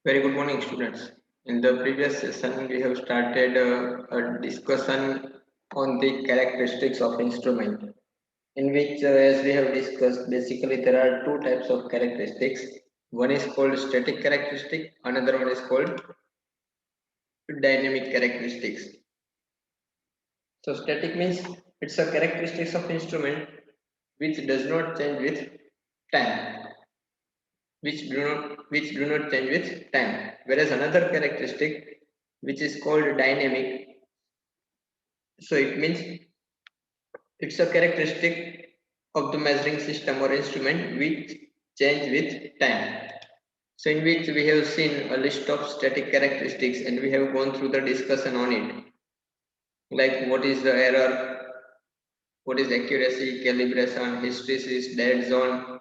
Very good morning, students. In the previous session, we have started a discussion on the characteristics of instrument, in which, as we have discussed, basically there are two types of characteristics. One is called static characteristic, another one is called dynamic characteristics. So static means it's a characteristics of instrument which does not change with time, which do not change with time. Whereas another characteristic which is called dynamic, so it means it's a characteristic of the measuring system or instrument which change with time. So in which we have seen a list of static characteristics and we have gone through the discussion on it, like what is the error, what is accuracy, calibration, hysteresis, dead zone,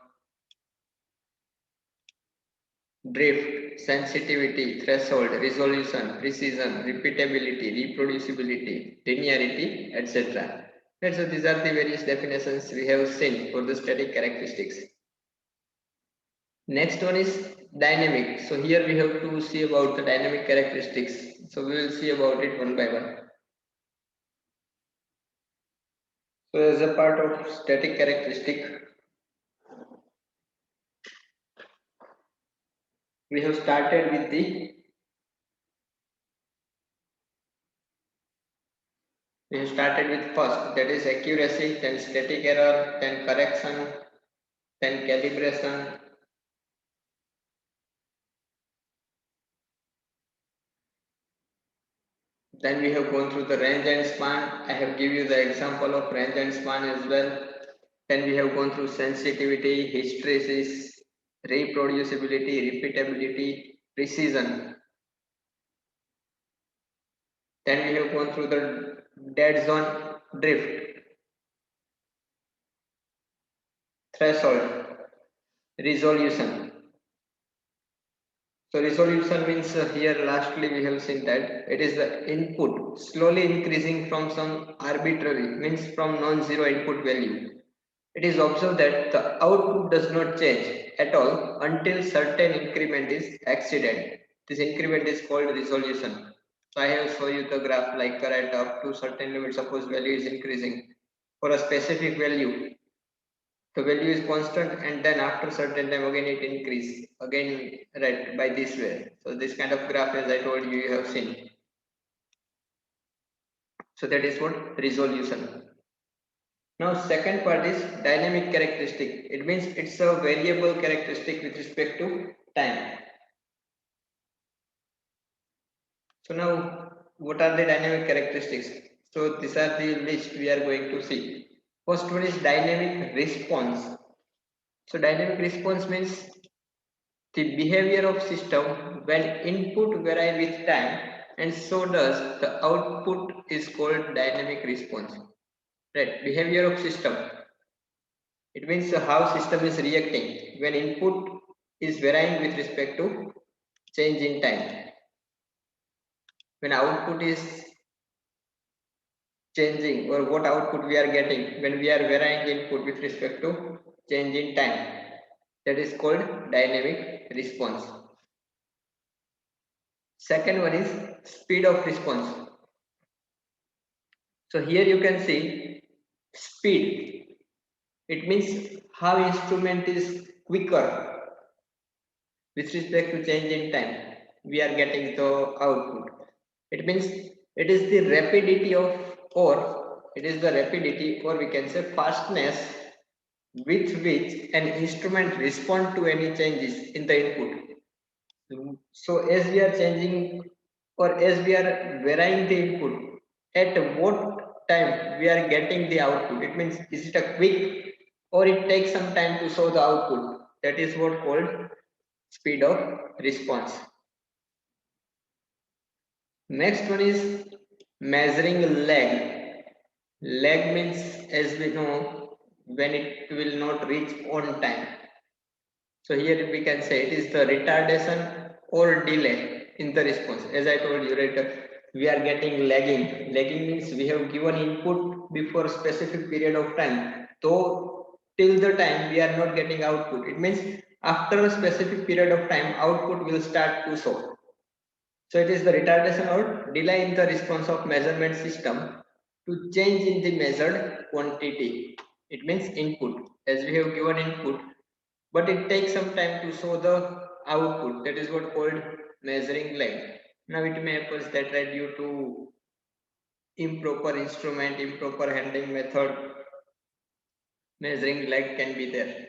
drift, sensitivity, threshold, resolution, precision, repeatability, reproducibility, linearity, etc. Right, so these are the various definitions we have seen for the static characteristics. Next one is dynamic. So here we have to see about the dynamic characteristics. So we will see about it one by one. So as a part of static characteristic, we have started with the first, that is accuracy, then static error, then correction, then calibration, then we have gone through the range and span. I have given you the example of range and span as well. Then we have gone through sensitivity, hysteresis, reproducibility, repeatability, precision. Then we have gone through the dead zone, drift, threshold, resolution. So resolution means here lastly we have seen that it is the input slowly increasing from some arbitrary, means from non-zero input value. It is observed that the output does not change at all until certain increment is exceeded. This increment is called resolution. So I have shown you the graph like current up to certain limit. Suppose value is increasing for a specific value, the value is constant, and then after certain time again it increase again, right, by this way. So this kind of graph, as I told you, you have seen. So that is what resolution. Now second part is dynamic characteristic. It means it's a variable characteristic with respect to time. So now what are the dynamic characteristics? So these are the list we are going to see. First one is dynamic response. So dynamic response means the behavior of system when input vary with time, and so does the output is called dynamic response. Right, behavior of system. It means how system is reacting when input is varying with respect to change in time. When output is changing, or what output we are getting when we are varying input with respect to change in time. That is called dynamic response. Second one is speed of response. So here you can see speed. It means how instrument is quicker with respect to change in time. We are getting the output. It means it is the rapidity of, or it is the rapidity, or we can say fastness with which an instrument respond to any changes in the input. So as we are changing, or as we are varying the input, at what time we are getting the output. It means is it a quick, or it takes some time to show the output. That is what called speed of response. Next one is measuring lag. Lag means, as we know, when it will not reach on time. So here we can say it is the retardation or delay in the response. As I told you, right, we are getting lagging. Lagging means we have given input before a specific period of time. So till the time we are not getting output. It means after a specific period of time, output will start to show. So it is the retardation or delay in the response of measurement system to change in the measured quantity. It means input, as we have given input, but it takes some time to show the output. That is what called measuring lag. Now it may happen that due to improper instrument, improper handling method, measuring lag can be there.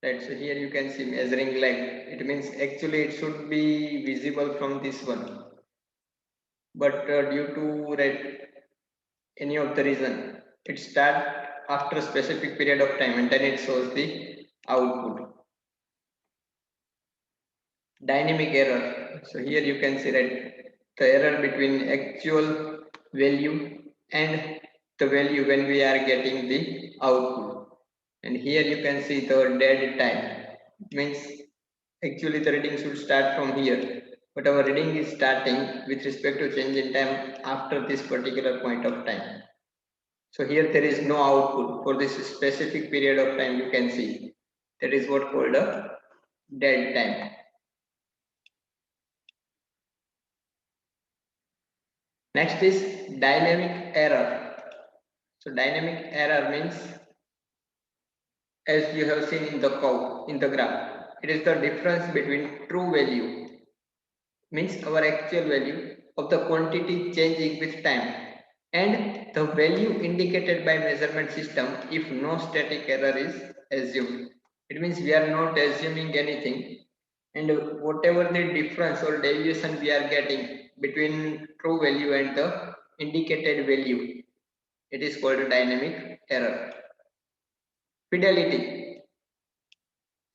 Right, so here you can see measuring lag. It means actually it should be visible from this one, but due to any of the reason, it start after a specific period of time and then it shows the output. Dynamic error. So here you can see that the error between actual value and the value when we are getting the output. And here you can see the dead time. Means actually the reading should start from here, but our reading is starting with respect to change in time after this particular point of time. So here there is no output for this specific period of time. You can see that is what called a dead time. Next is dynamic error. So dynamic error means, as you have seen in the curve, in the graph, it is the difference between true value, means our actual value of the quantity changing with time, and the value indicated by measurement system if no static error is assumed. It means we are not assuming anything, and whatever the difference or deviation we are getting between true value and the indicated value, it is called a dynamic error. Fidelity.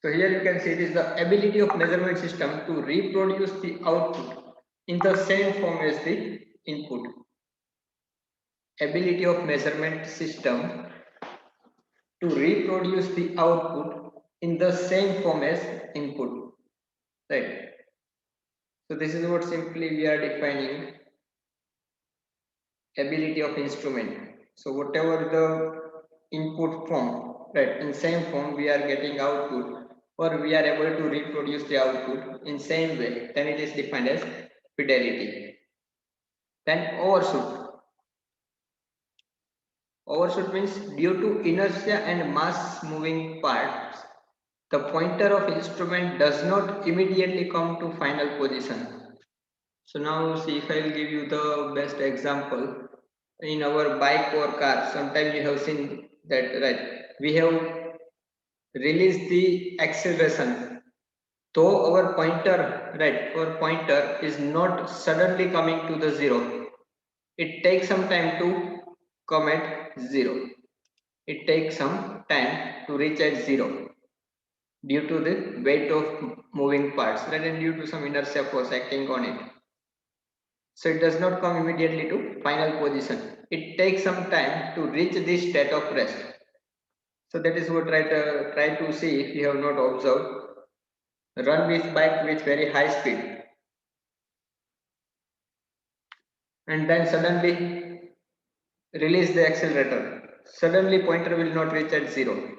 So here you can see it is the ability of measurement system to reproduce the output in the same form as the input. Ability of measurement system to reproduce the output in the same form as input. Right. So this is what simply we are defining ability of instrument. So whatever the input form, right, in same form we are getting output, or we are able to reproduce the output in same way, then it is defined as fidelity. Then overshoot. Overshoot means due to inertia and mass moving parts, the pointer of instrument does not immediately come to final position. So now see if I will give you the best example. In our bike or car, sometimes you have seen that, right, we have released the acceleration, though our pointer, right, our pointer is not suddenly coming to the zero. It takes some time to come at zero. It takes some time to reach at zero due to the weight of moving parts, right, and due to some inertia force acting on it. So it does not come immediately to final position. It takes some time to reach this state of rest. So that is what try to see if you have not observed. Run with bike with very high speed and then suddenly release the accelerator. Suddenly pointer will not reach at zero.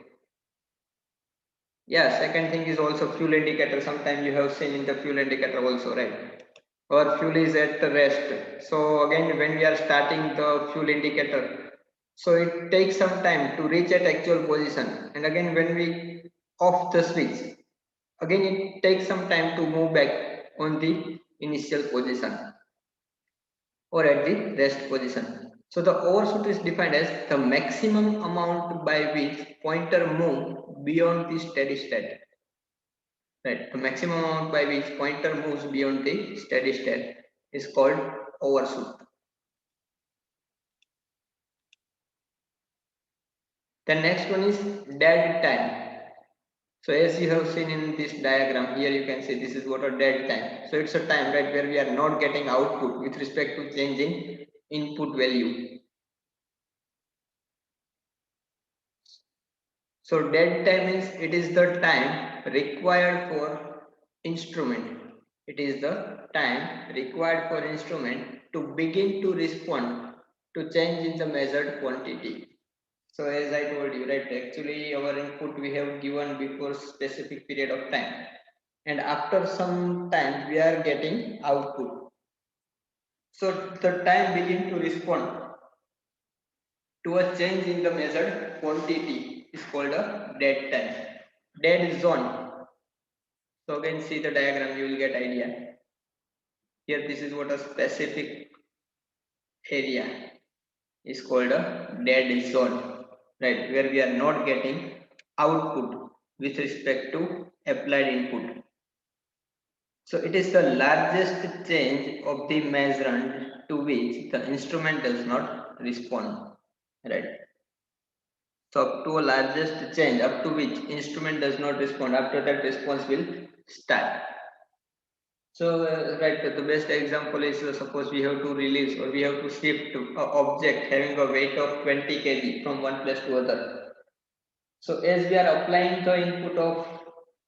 Yeah, second thing is also fuel indicator. Sometimes you have seen in the fuel indicator also, right? Or fuel is at rest. So again, when we are starting the fuel indicator, so it takes some time to reach at actual position. And again, when we off the switch, again it takes some time to move back on the initial position or at the rest position. So the overshoot is defined as the maximum amount by which pointer move beyond the steady state. Right, the maximum amount by which pointer moves beyond the steady state is called overshoot. The next one is dead time. So as you have seen in this diagram, here you can see this is what a dead time. So it's a time, right, where we are not getting output with respect to changing input value. So dead time means it is the time required for instrument. It is the time required for instrument to begin to respond to change in the measured quantity. So as I told you, right, actually our input we have given before specific period of time, and after some time we are getting output. So the time begin to respond to a change in the measured quantity is called a dead time. Dead zone. So again see the diagram, you will get idea. Here this is what a specific area is called a dead zone, right, where we are not getting output with respect to applied input. So it is the largest change of the measurand to which the instrument does not respond, right? So up to a largest change up to which instrument does not respond, after that response will start. So right, the best example is suppose we have to release or we have to shift an object having a weight of 20 kg from one place to other. So as we are applying the input of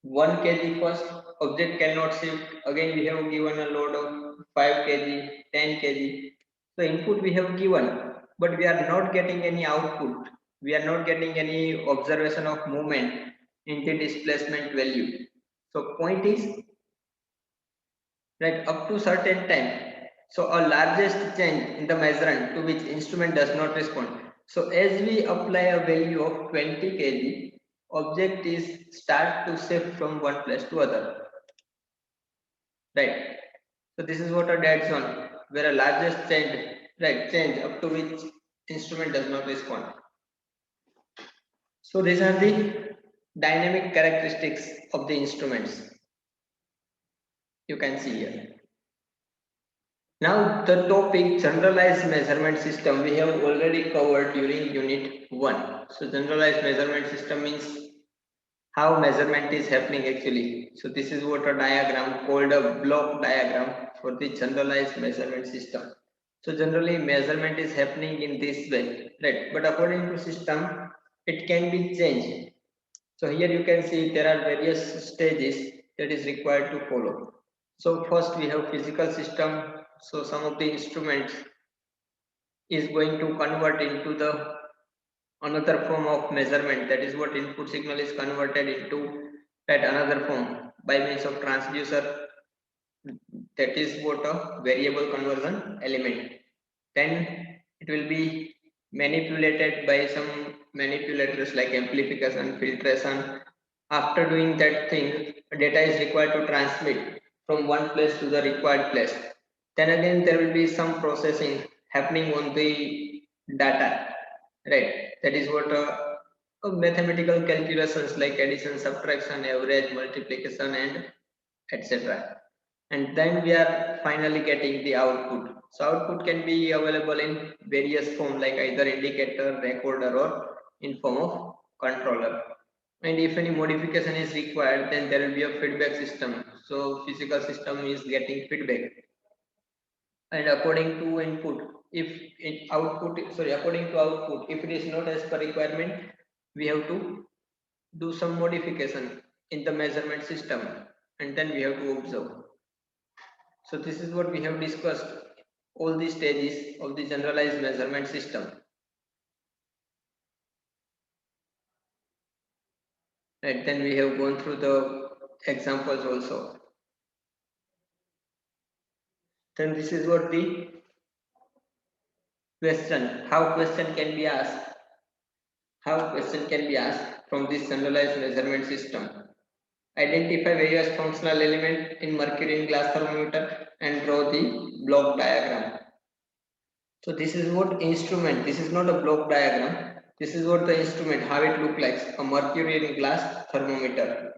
1 kg first, object cannot shift. Again we have given a load of 5 kg, 10 kg. So input we have given, but we are not getting any output. We are not getting any observation of movement in the displacement value. So point is, right, up to certain time. So a largest change in the measurement to which instrument does not respond. So as we apply a value of 20 kg, object is start to shift from one place to other. Right. So this is what a dead zone, where a largest change, right, change up to which instrument does not respond. So these are the dynamic characteristics of the instruments. You can see here. Now the topic generalized measurement system we have already covered during unit 1. So generalized measurement system means how measurement is happening actually. So this is what a diagram called a block diagram for the generalized measurement system. So generally measurement is happening in this way, right? But according to system, it can be changed. So here you can see there are various stages that is required to follow. So first we have physical system. So some of the instruments is going to convert into the another form of measurement. That is what input signal is converted into that another form by means of transducer. That is what a variable conversion element. Then it will be manipulated by some manipulators like amplification, filtration. After doing that thing, data is required to transmit from one place to the required place. Then again there will be some processing happening on the data, right? That is what mathematical calculations like addition, subtraction, average, multiplication, and etc. And then we are finally getting the output. So output can be available in various form like either indicator, recorder, or in form of controller. And if any modification is required, then there will be a feedback system. So physical system is getting feedback, and according to input, if it output, sorry, according to output, if it is not as per requirement, we have to do some modification in the measurement system, and then we have to observe. So this is what we have discussed, all the stages of the generalized measurement system, right? Then we have gone through the examples also. Then this is what the question, how question can be asked, how question can be asked from this centralized measurement system. Identify various functional elements in mercury in glass thermometer and draw the block diagram. So this is what instrument, this is not a block diagram, this is what the instrument, how it look like, a mercury in glass thermometer.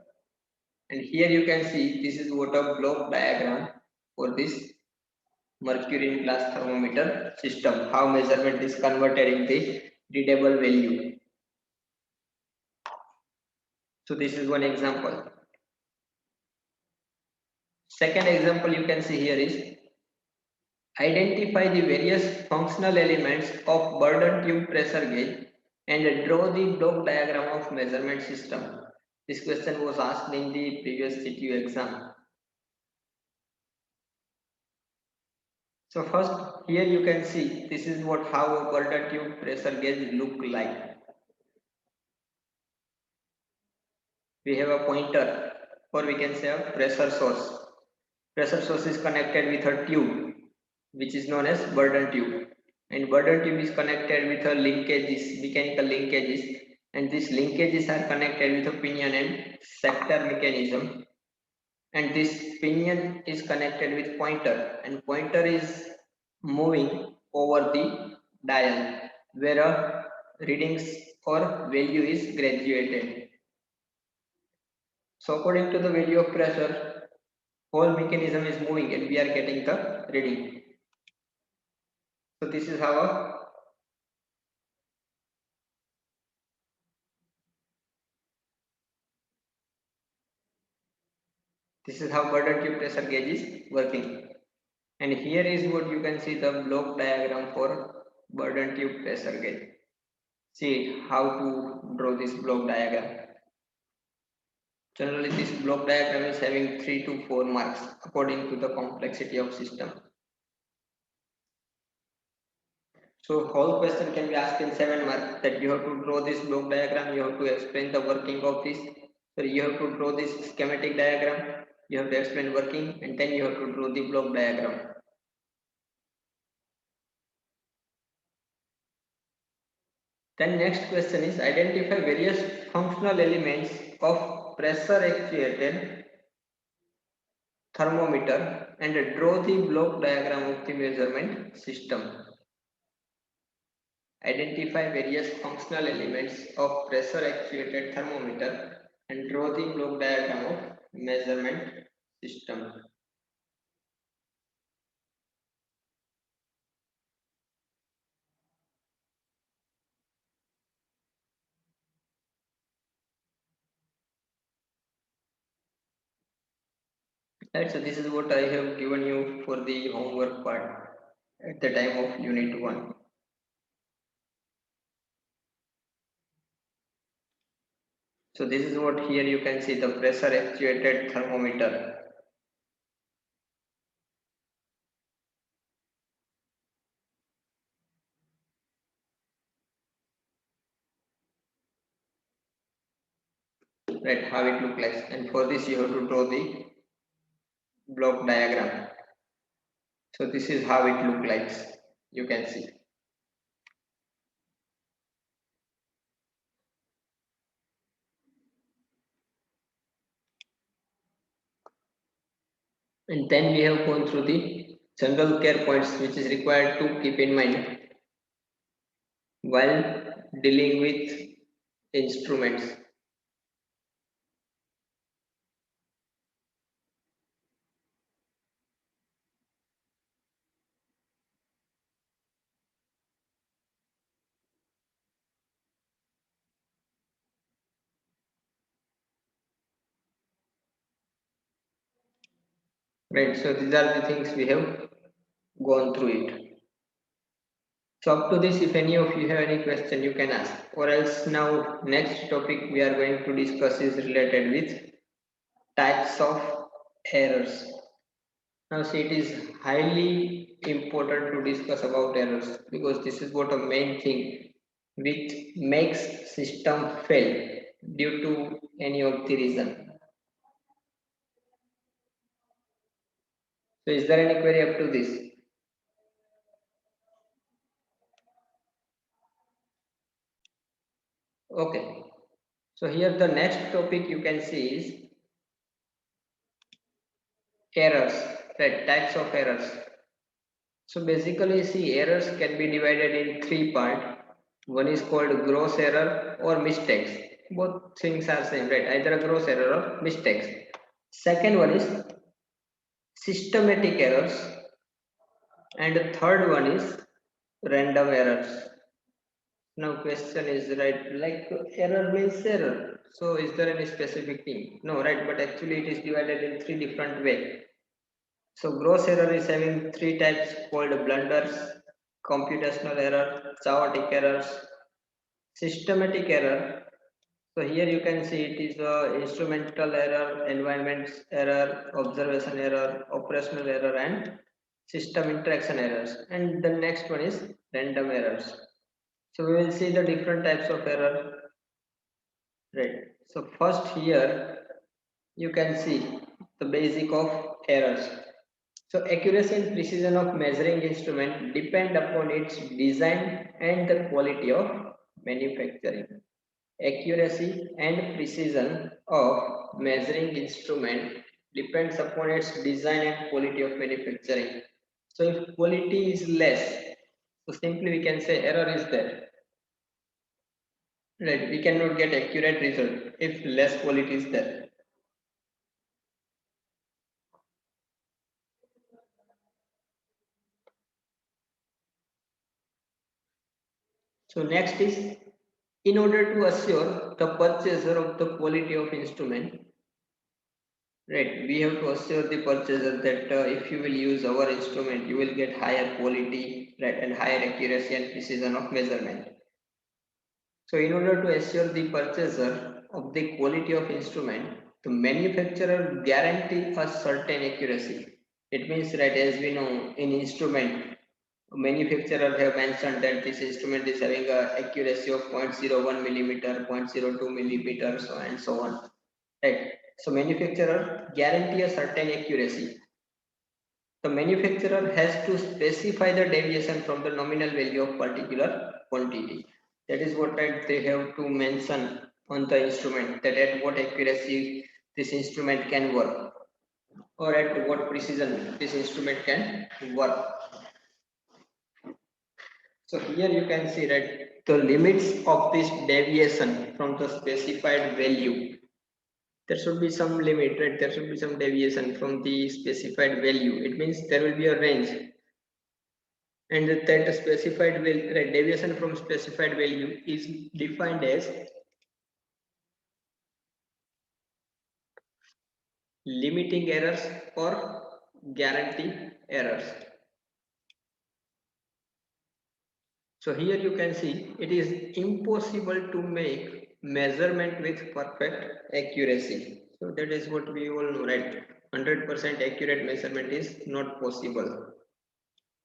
And here you can see this is what a block diagram for this mercury in glass thermometer system, how measurement is converted in the readable value. So this is one example. Second example you can see here is identify the various functional elements of Burden tube pressure gauge and draw the block diagram of measurement system. This question was asked in the previous CTU exam. So first here you can see this is what how a Burden tube pressure gauge look like. we have a pointer, or we can say a pressure source. Pressure source is connected with a tube, which is known as burden tube. And burden tube is connected with a linkages, mechanical linkages, and these linkages are connected with a pinion and sector mechanism. And this pinion is connected with pointer, and pointer is moving over the dial where a readings or value is graduated. So according to the value of pressure, whole mechanism is moving and we are getting the reading. So this is how burden tube pressure gauge is working. And here is what you can see the block diagram for burden tube pressure gauge. See how to draw this block diagram. Generally, this block diagram is having 3 to 4 marks according to the complexity of system. So whole question can be asked in 7 marks, that you have to draw this block diagram, you have to explain the working of this. So you have to draw this schematic diagram, you have to explain working, and then you have to draw the block diagram. Then next question is identify various functional elements of pressure actuated thermometer and draw the block diagram of the measurement system. Identify various functional elements of pressure actuated thermometer and draw the block diagram of measurement system. Right, so this is what I have given you for the homework part at the time of unit 1. So this is what here you can see the pressure actuated thermometer. Right, how it looks like, and for this you have to draw the block diagram. So this is how it looks like, you can see. And then we have gone through the general care points which is required to keep in mind while dealing with instruments. Right, so these are the things we have gone through it. So up to this, if any of you have any question, you can ask. Or else now next topic we are going to discuss is related with types of errors. Now see, it is highly important to discuss about errors because this is what a main thing which makes system fail due to any of the reason. So is there any query up to this? Okay. So here the next topic you can see is errors, right? Types of errors. So basically, see, errors can be divided in 3 parts. One is called gross error or mistakes. Both things are same, right? Either a gross error or mistakes. Second one is systematic errors, and the third one is random errors. Now, question is right, like error means error. So, is there any specific thing? No, right? But actually, it is divided in 3 different ways. So gross error is having 3 types called blunders, computational error, chaotic errors, systematic error. So here you can see it is instrumental error, environment error, observation error, operational error, and system interaction errors. And the next one is random errors. So we will see the different types of error. Right. So first here you can see the basic of errors. So accuracy and precision of measuring instrument depend upon its design and the quality of manufacturing. Accuracy and precision of measuring instrument depends upon its design and quality of manufacturing. So if quality is less, so simply we can say error is there. Right, we cannot get accurate result if less quality is there. So next is, in order to assure the purchaser of the quality of instrument, right, we have to assure the purchaser that if you will use our instrument, you will get higher quality, right, and higher accuracy and precision of measurement. So in order to assure the purchaser of the quality of instrument, the manufacturer guarantee a certain accuracy. It means, right, as we know in instrument, manufacturer have mentioned that this instrument is having a accuracy of 0.01 millimeter, 0.02 millimeter, so and so on. Right. So manufacturer guarantee a certain accuracy. The manufacturer has to specify the deviation from the nominal value of particular quantity. That is what, right, they have to mention on the instrument, that at what accuracy this instrument can work, or at what precision this instrument can work. So here you can see that the limits of this deviation from the specified value, there should be some limit, right? There should be some deviation from the specified value. It means there will be a range, and that specified value, right, deviation from specified value is defined as limiting errors or guarantee errors. So here you can see it is impossible to make measurement with perfect accuracy. So that is what we all know, right? 100% accurate measurement is not possible.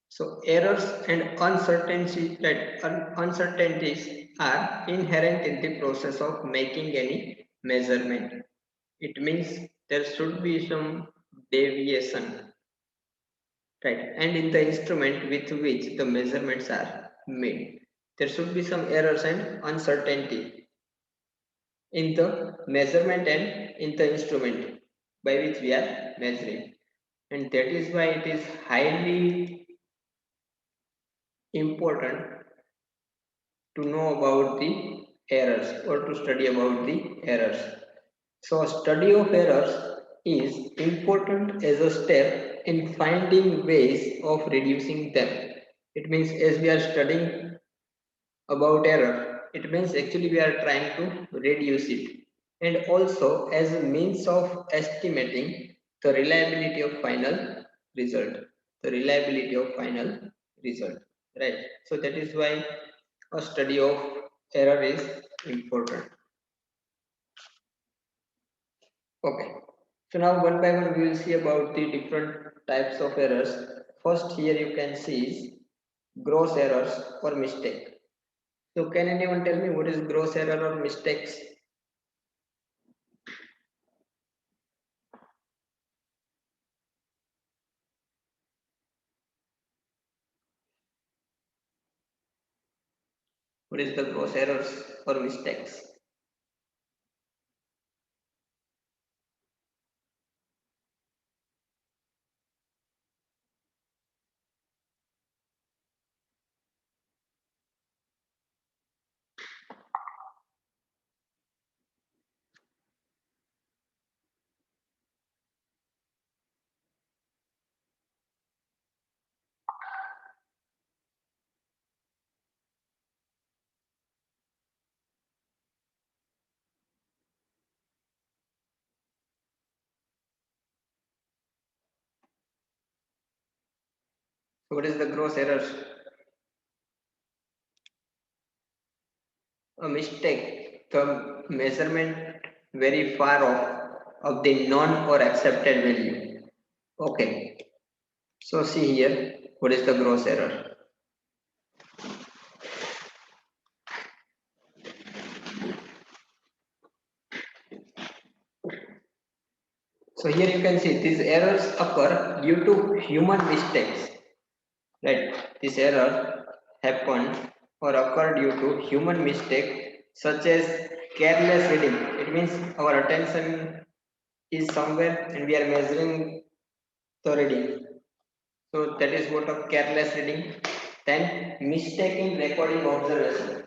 So errors and uncertainties, right, uncertainties are inherent in the process of making any measurement. It means there should be some deviation, right, and in the instrument with which the measurements are made, there should be some errors and uncertainty in the measurement and in the instrument by which we are measuring, and that is why it is highly important to know about the errors or to study about the errors. So study of errors is important as a step in finding ways of reducing them. It means as we are studying about error, it means actually we are trying to reduce it, and also as a means of estimating the reliability of final result. The reliability of final result, right? So that is why a study of error is important. Okay. So now one by one we will see about the different types of errors. First here you can see is gross errors or mistake. So can anyone tell me what is gross error or mistakes? What is the gross errors or mistakes? So what is the gross errors? A mistake, the measurement very far off of the non or accepted value. Okay. So see here, what is the gross error? So here you can see these errors occur due to human mistakes. Right, this error happened or occurred due to human mistake such as careless reading. It means our attention is somewhere and we are measuring the reading. So that is what of careless reading. Then mistake in recording observation.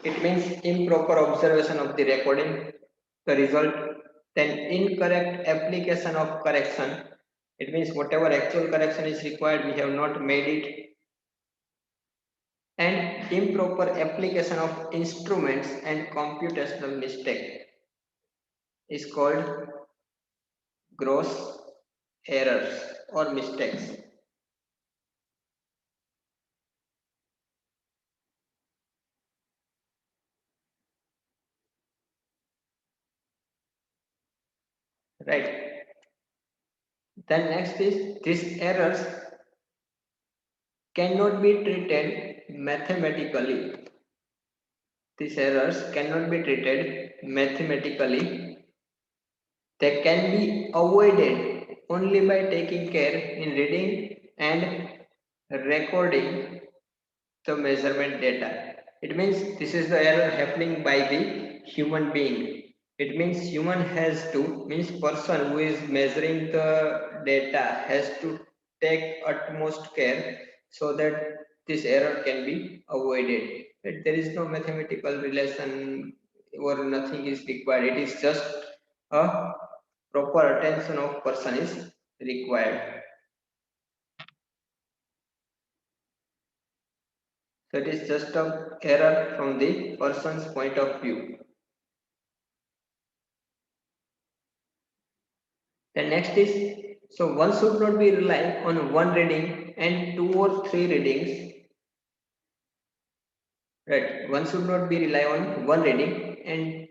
It means improper observation of the recording, the result. Then incorrect application of correction. It means whatever actual correction is required, we have not made it. And improper application of instruments and computational mistake is called gross errors or mistakes. Right. Then next is these errors cannot be treated mathematically. These errors cannot be treated mathematically. They can be avoided only by taking care in reading and recording the measurement data. It means this is the error happening by the human being. It means human has to, means person who is measuring the data has to take utmost care so that this error can be avoided. But there is no mathematical relation or nothing is required. It is just a proper attention of person is required. So it is just a error from the person's point of view. The next is, so one should not be rely on one reading and two or three readings. Right, one should not be rely on one reading and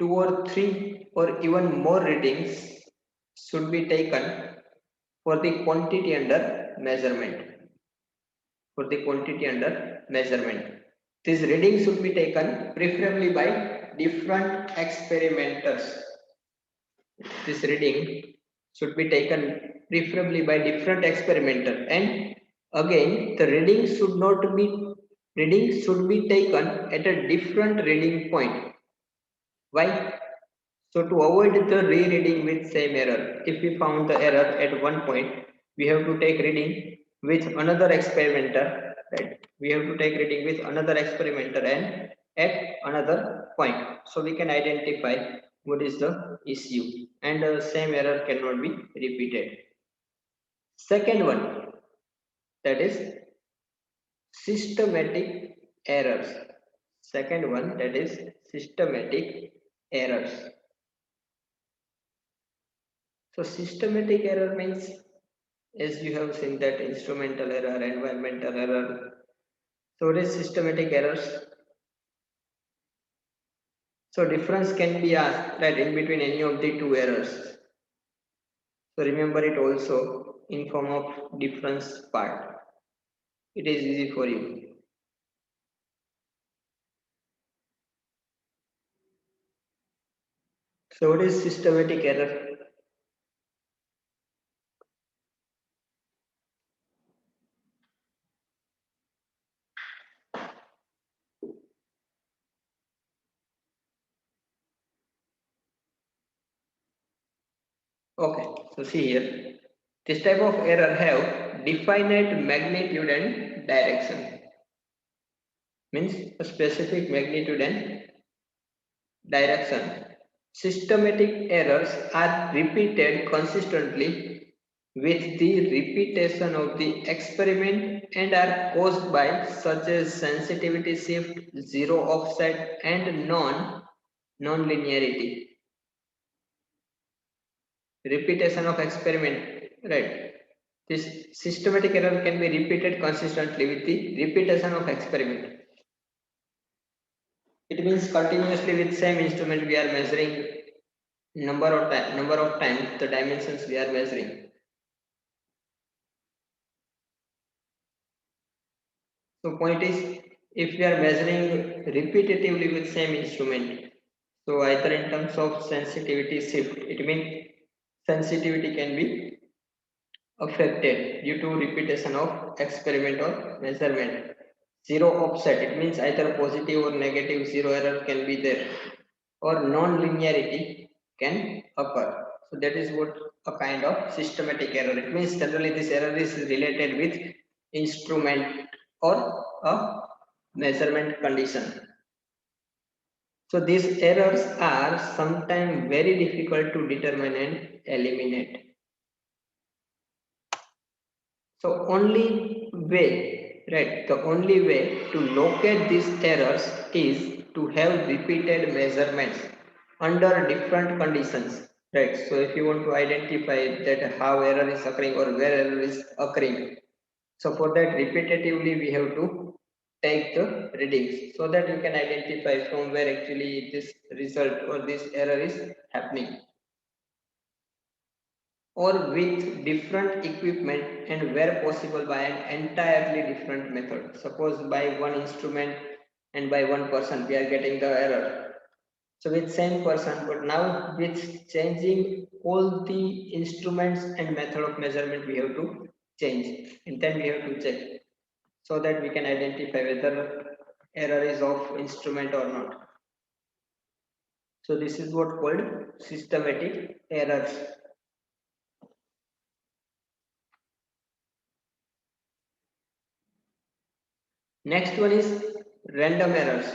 two or three or even more readings should be taken for the quantity under measurement. For the quantity under measurement. These readings should be taken preferably by different experimenters. This reading should be taken preferably by different experimenter, and again the reading should be taken at a different reading point. Why? So to avoid the rereading with same error, if we found the error at one point, we have to take reading with another experimenter, right? We have to take reading with another experimenter and at another point. So we can identify what is the issue and the same error cannot be repeated. Second one, that is systematic errors. Second one, that is systematic errors. So systematic error means, as you have seen, that instrumental error, environmental error. So what is systematic errors? So difference can be asked, right, in between any of the two errors. So remember it also in form of difference part. It is easy for you. So what is systematic error? Okay, so see here. This type of error have definite magnitude and direction. Means a specific magnitude and direction. Systematic errors are repeated consistently with the repetition of the experiment and are caused by such as sensitivity shift, zero offset, and non-linearity. Repetition of experiment, right? This systematic error can be repeated consistently with the repetition of experiment. It means continuously with same instrument we are measuring number of times the dimensions we are measuring. So point is if we are measuring repetitively with same instrument, so either in terms of sensitivity shift, it means sensitivity can be affected due to repetition of experiment or measurement. Zero offset, it means either positive or negative zero error can be there, or non-linearity can occur. So that is what a kind of systematic error. It means generally this error is related with instrument or a measurement condition. So these errors are sometimes very difficult to determine and eliminate. So only way, right? The only way to locate these errors is to have repeated measurements under different conditions, right? So if you want to identify that how error is occurring or where error is occurring, so for that repetitively we have to take the readings so that you can identify from where actually this result or this error is happening, or with different equipment and where possible by an entirely different method. Suppose by one instrument and by one person we are getting the error. So with same person, but now with changing all the instruments and method of measurement we have to change, and then we have to check so that we can identify whether error is of instrument or not. So this is what called systematic errors. Next one is random errors.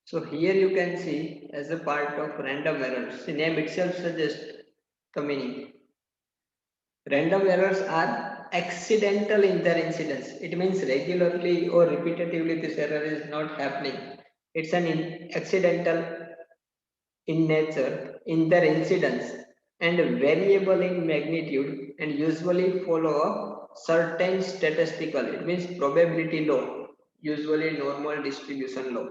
So here you can see as a part of random errors. The name itself suggests the meaning. Random errors are accidental in their incidence. It means regularly or repetitively this error is not happening. It's an accidental in nature in their incidence and variable in magnitude and usually follow a certain statistical. It means probability law, usually normal distribution law.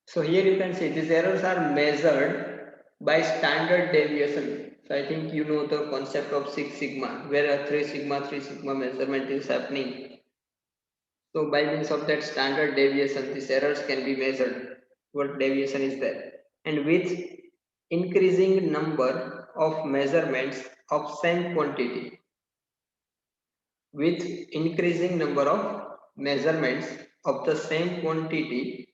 So here you can see these errors are measured by standard deviation. So I think you know the concept of Six Sigma, where a 3 sigma measurement is happening. So by means of that standard deviation, these errors can be measured. What deviation is there? And with increasing number of measurements of same quantity, with increasing number of measurements of the same quantity,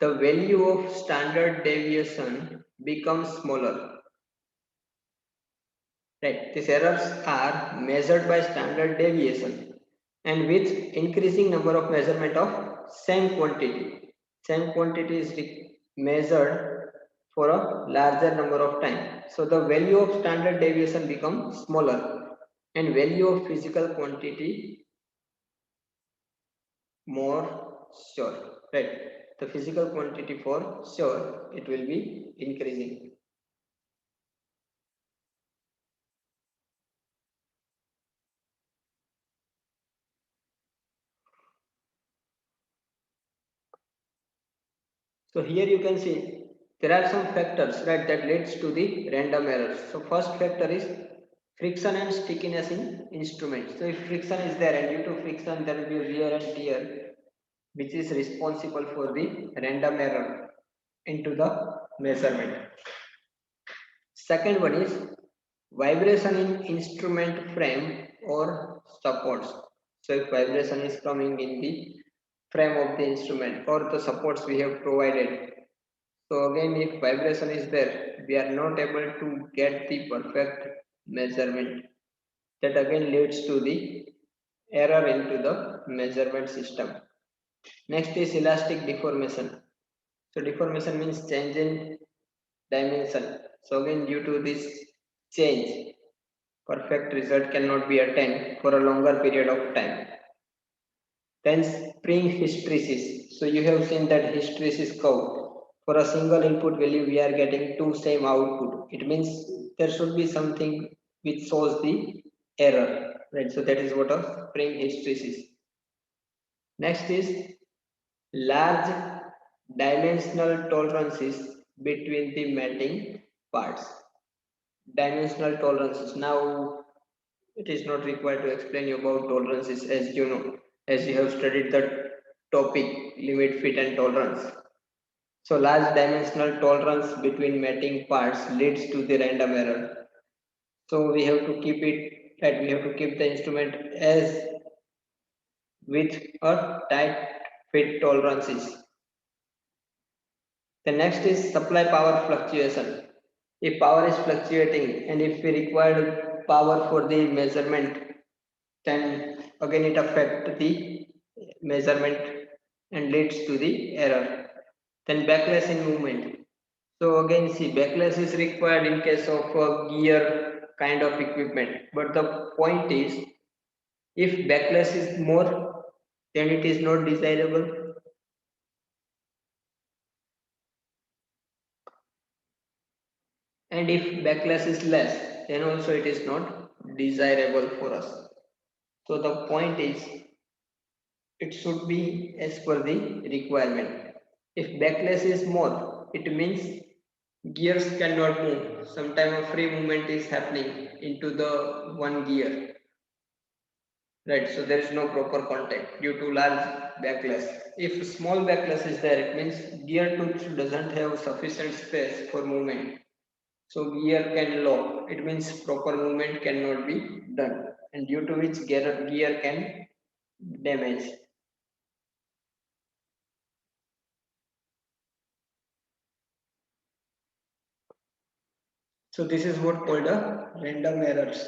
the value of standard deviation becomes smaller. Right, these errors are measured by standard deviation and with increasing number of measurement of same quantity. Same quantity is measured for a larger number of time. So the value of standard deviation becomes smaller and value of physical quantity more sure, right? The physical quantity for sure it will be increasing. So here you can see there are some factors, right, that leads to the random errors. So first factor is friction and stickiness in instruments. So if friction is there and due to friction there will be wear and tear, which is responsible for the random error into the measurement. Second one is vibration in instrument frame or supports. So if vibration is coming in the frame of the instrument or the supports we have provided, so again if vibration is there, we are not able to get the perfect measurement. That again leads to the error into the measurement system. Next is elastic deformation. So deformation means change in dimension. So again due to this change, perfect result cannot be attained for a longer period of time. Then spring hysteresis. So you have seen that hysteresis curve. For a single input value, we are getting two same output. It means there should be something which shows the error, right? So that is what a spring hysteresis. Next is large dimensional tolerances between the matching parts. dimensional tolerances. Now it is not required to explain you about tolerances, as you know, as you have studied the topic limit, fit and tolerance. So large dimensional tolerance between mating parts leads to the random error. So we have to keep it that we have to keep the instrument as with a tight fit tolerances. The next is supply power fluctuation. If power is fluctuating and if we require power for the measurement, then again it affects the measurement and leads to the error. Then backlash in movement. So again see backlash is required in case of a gear kind of equipment. But the point is if backlash is more then it is not desirable, and if backlash is less then also it is not desirable for us. So the point is it should be as per the requirement. If backlash is more, it means gears cannot move. Sometime a free movement is happening into the one gear, right? So there is no proper contact due to large backlash. If small backlash is there, it means gear tooth doesn't have sufficient space for movement. So gear can lock. It means proper movement cannot be done, and due to which gear can damage. So this is what called a random errors.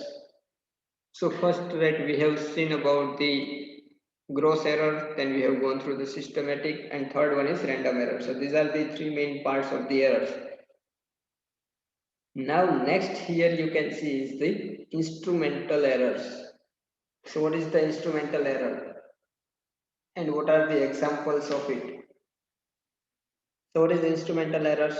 So first that we have seen about the gross error, then we have gone through the systematic, and third one is random error. So these are the three main parts of the errors. Now next here you can see is the instrumental errors. So what is the instrumental error and what are the examples of it? So what is the instrumental errors?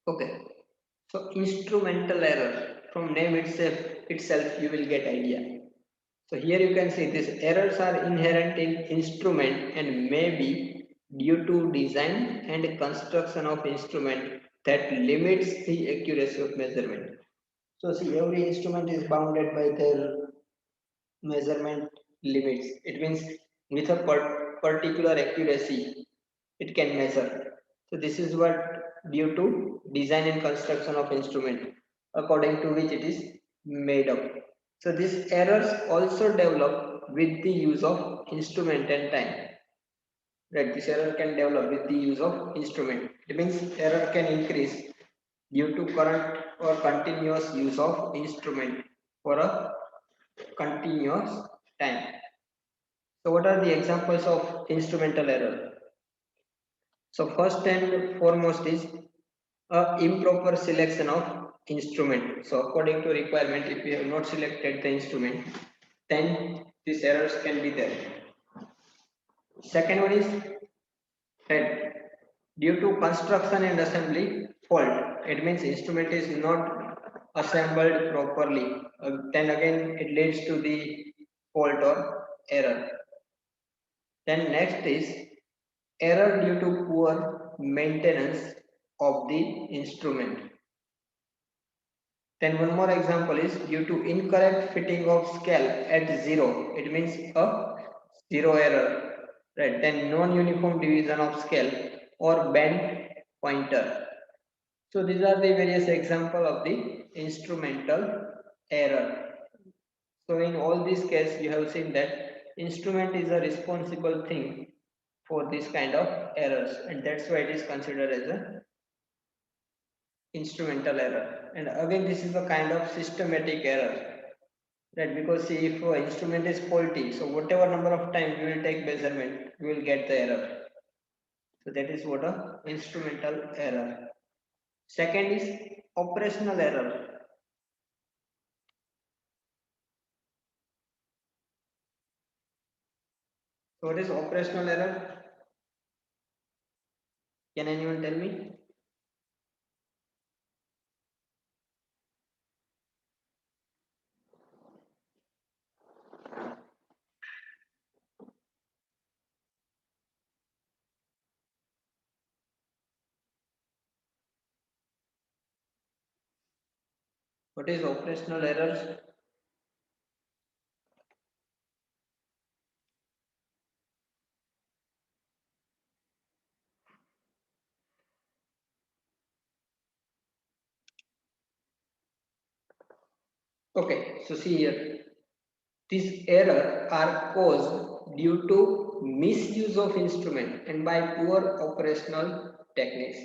Okay. So instrumental error from name itself you will get idea. So here you can see these errors are inherent in instrument and may be due to design and construction of instrument that limits the accuracy of measurement. So see every instrument is bounded by their measurement limits. It means with a particular accuracy it can measure. So this is what due to design and construction of instrument according to which it is made up. So these errors also develop with the use of instrument and time. Right, this error can develop with the use of instrument. It means error can increase due to current or continuous use of instrument for a continuous time. So what are the examples of instrumental error? So first and foremost is improper selection of instrument. So according to requirement, if we have not selected the instrument, then these errors can be there. Second one is that due to construction and assembly fault. It means instrument is not assembled properly. Then again it leads to the fault or error. Then next is error due to poor maintenance of the instrument. Then one more example is due to incorrect fitting of scale at zero. It means a zero error, right? Then non-uniform division of scale or bent pointer. So these are the various example of the instrumental error. So in all these cases, you have seen that instrument is a responsible thing for this kind of errors, and that's why it is considered as a instrumental error. And again, this is a kind of systematic error, right? Because see, if instrument is faulty, so whatever number of time you will take measurement, you will get the error. So that is what a instrumental error. Second is operational error. So what is operational error? Can anyone tell me? What is operational errors? Okay, so see here. These errors are caused due to misuse of instrument and by poor operational techniques.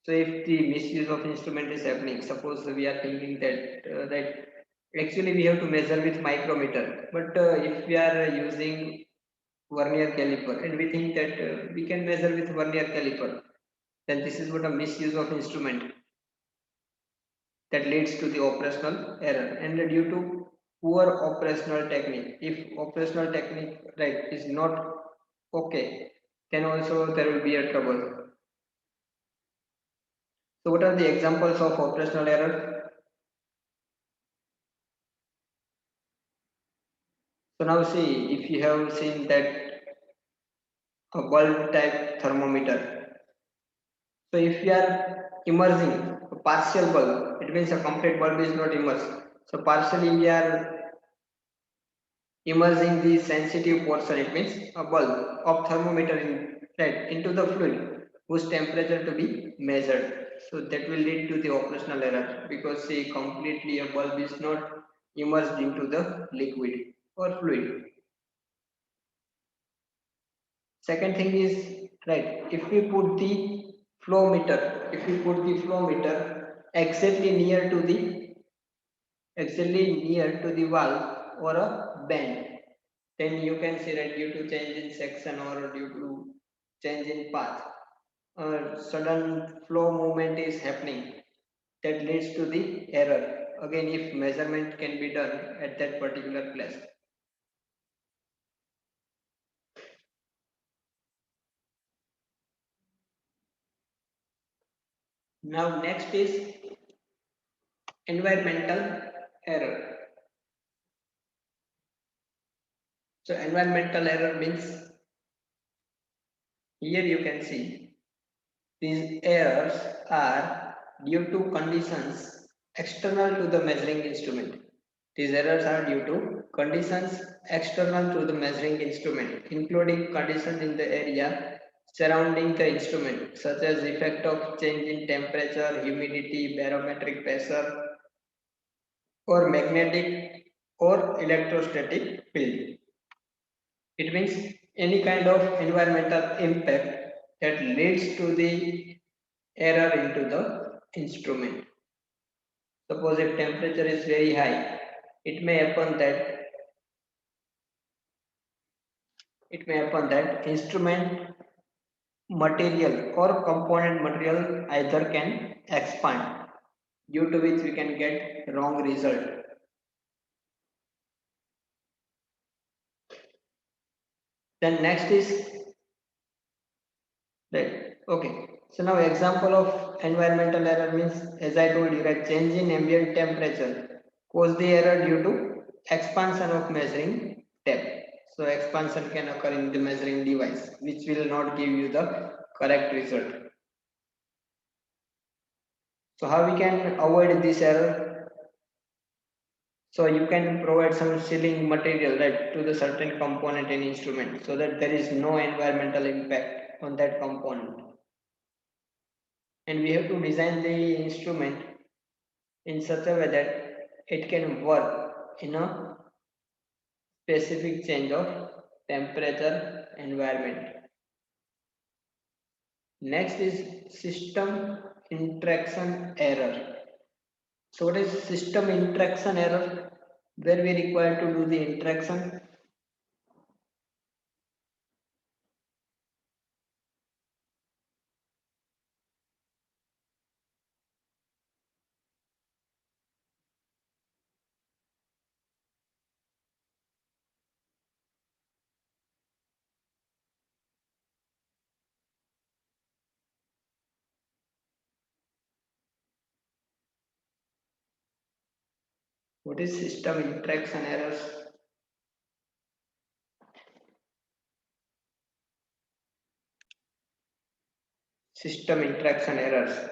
So if the misuse of instrument is happening, suppose we are thinking that actually we have to measure with micrometer, but if we are using vernier caliper and we think that we can measure with vernier caliper, then this is what a misuse of instrument that leads to the operational error. And due to poor operational technique, if operational technique right is not okay, then also there will be a trouble. So what are the examples of operational error? So now see, if you have seen that a bulb type thermometer, so if you are immersing a partial bulb, it means a complete bulb is not immersed, so partially we are immersing the sensitive portion, it means a bulb of thermometer right, into the fluid whose temperature to be measured. So that will lead to the operational error because see completely a bulb is not immersed into the liquid or fluid. Second thing is right, if we put the flow meter exactly near to the valve or a bend, then you can see that due to change in section or due to change in path, sudden flow movement is happening that leads to the error. Again, if measurement can be done at that particular place. Now next is environmental error. So environmental error means here you can see these errors are due to conditions external to the measuring instrument. These errors are due to conditions external to the measuring instrument, including conditions in the area surrounding the instrument, such as effect of change in temperature, humidity, barometric pressure, or magnetic or electrostatic field. It means any kind of environmental impact that leads to the error into the instrument. Suppose if temperature is very high, it may happen that instrument material or component material either can expand, due to which we can get wrong result. Then next is right. Okay. So now example of environmental error means, as I told you, that change in ambient temperature cause the error due to expansion of measuring tap. So expansion can occur in the measuring device, which will not give you the correct result. So how we can avoid this error? So you can provide some sealing material right to the certain component in instrument so that there is no environmental impact on that component. And we have to design the instrument in such a way that it can work in a specific change of temperature environment. Next is system interaction error. So what is system interaction error? Where we require to do the interaction. What is system interaction errors? System interaction errors.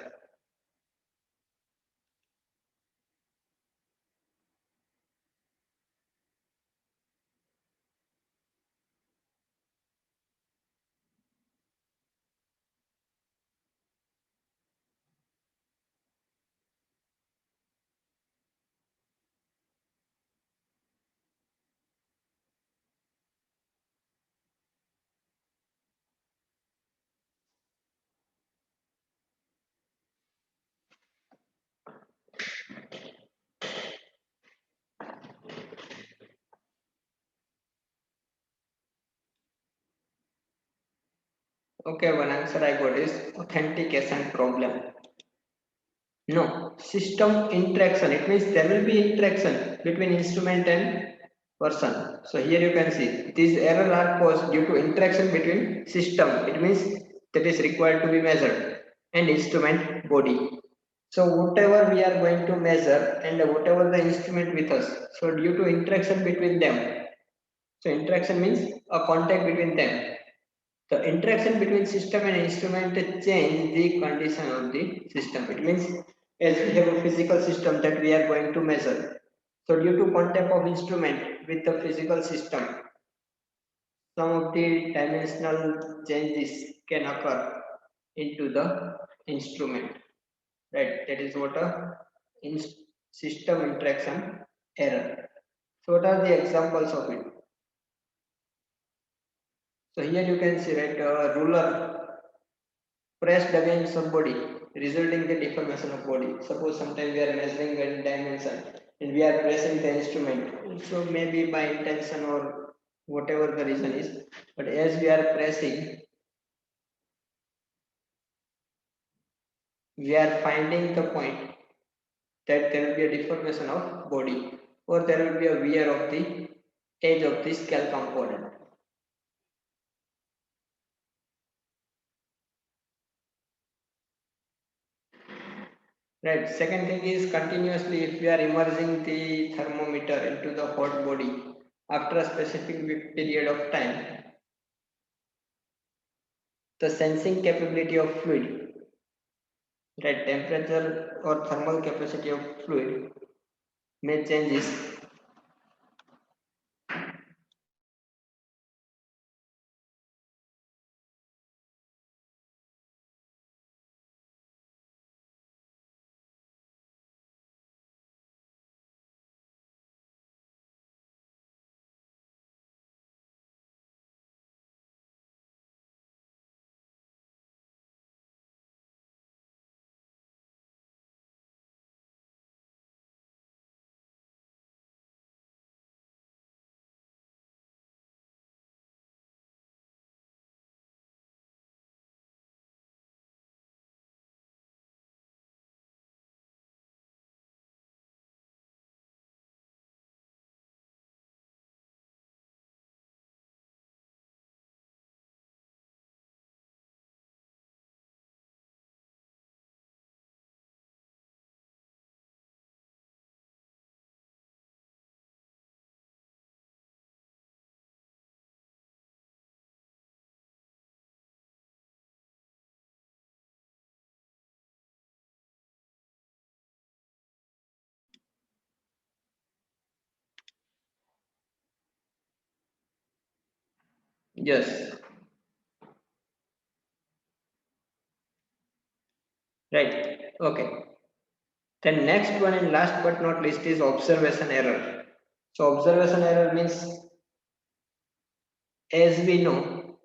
Okay, one answer I got is authentication problem. No, system interaction. It means there will be interaction between instrument and person. So here you can see these errors are caused due to interaction between system. It means that is required to be measured and instrument body. So whatever we are going to measure and whatever the instrument with us. So due to interaction between them. So interaction means a contact between them. The interaction between system and instrument change the condition of the system. It means as we have a physical system that we are going to measure. So due to contact of instrument with the physical system, some of the dimensional changes can occur into the instrument. Right? That is what a in system interaction error. So what are the examples of it? So here you can see right a ruler pressed against somebody, resulting the deformation of body. Suppose sometimes we are measuring a dimension and we are pressing the instrument. So maybe by intention or whatever the reason is, but as we are pressing, we are finding the point that there will be a deformation of body or there will be a wear of the edge of the scale component. Right. Second thing is continuously if we are immersing the thermometer into the hot body after a specific period of time, the sensing capability of fluid, right, temperature or thermal capacity of fluid may changes. Yes, right. Okay. The next one and last but not least is observation error. So observation error means as we know,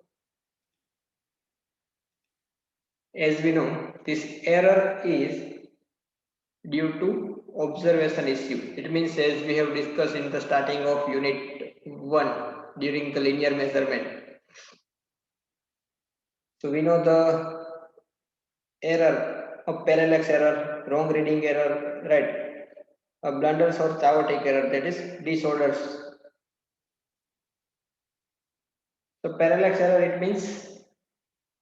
this error is due to observation issue. It means as we have discussed in the starting of unit 1 during the linear measurement. So we know the error, a parallax error, wrong reading error, right? A blunders or chaotic error, that is disorders. So parallax error, it means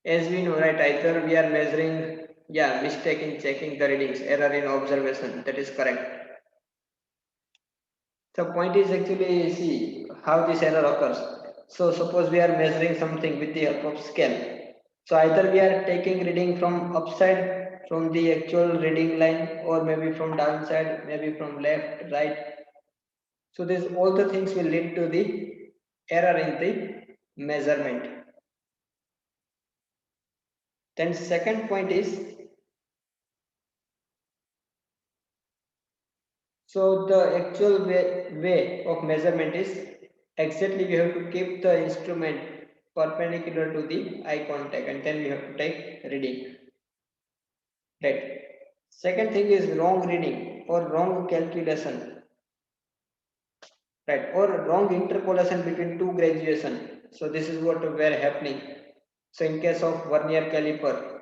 as we know, right, either we are measuring, yeah, mistake in checking the readings, error in observation, that is correct. The point is actually see how this error occurs. So suppose we are measuring something with the help of scale. So either we are taking reading from upside from the actual reading line or maybe from downside, maybe from left, right. So this all the things will lead to the error in the measurement. Then second point is so the actual way of measurement is exactly we have to keep the instrument perpendicular to the eye contact and then we have to take reading. Right. Second thing is wrong reading or wrong calculation, right? Or wrong interpolation between two graduation. So this is what were happening. So in case of vernier caliper,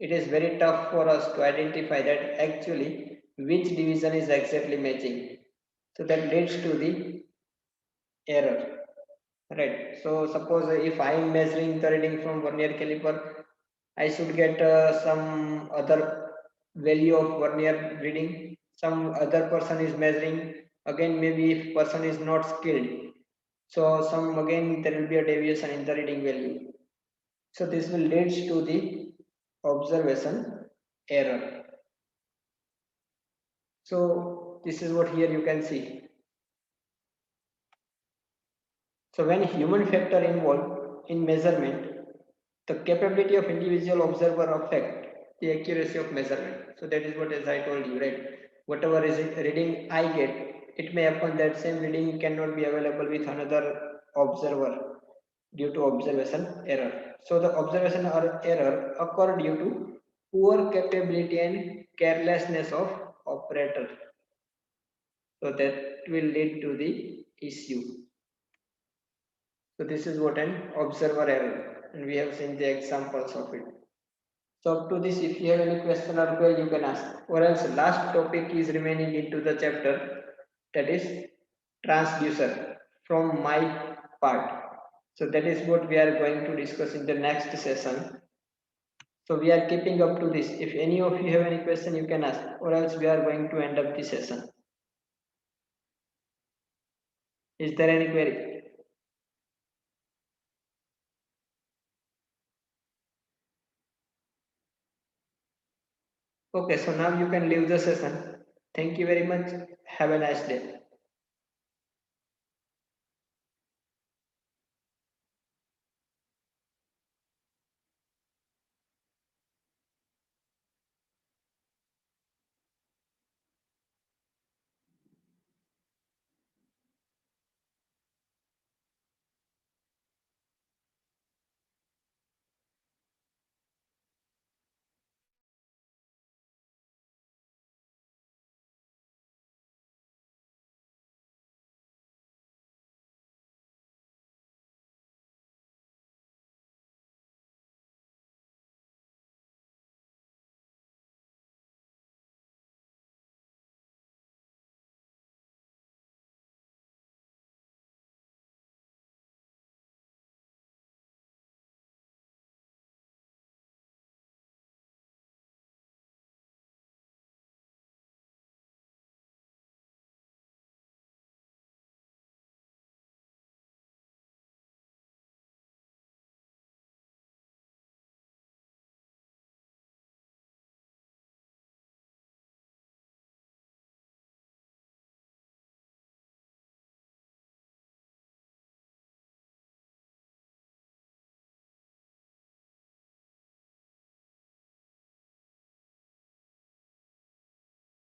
it is very tough for us to identify that actually which division is exactly matching. So that leads to the error. Right. So suppose if I am measuring the reading from vernier caliper, I should get some other value of vernier reading. Some other person is measuring. Again, maybe if person is not skilled, so some again there will be a deviation in the reading value. So this will lead to the observation error. So this is what here you can see. So when human factor involved in measurement, the capability of individual observer affect the accuracy of measurement. So that is what as I told you, right? Whatever is it reading I get, it may happen that same reading cannot be available with another observer due to observation error. So the observation error occur due to poor capability and carelessness of operator. So that will lead to the issue. So this is what an observer error, and we have seen the examples of it. So up to this, if you have any question or query, you can ask. Or else, last topic is remaining into the chapter, that is transducer from my part. So that is what we are going to discuss in the next session. So we are keeping up to this. If any of you have any question, you can ask. Or else we are going to end up the session. Is there any query? Okay, so now you can leave the session. Thank you very much. Have a nice day.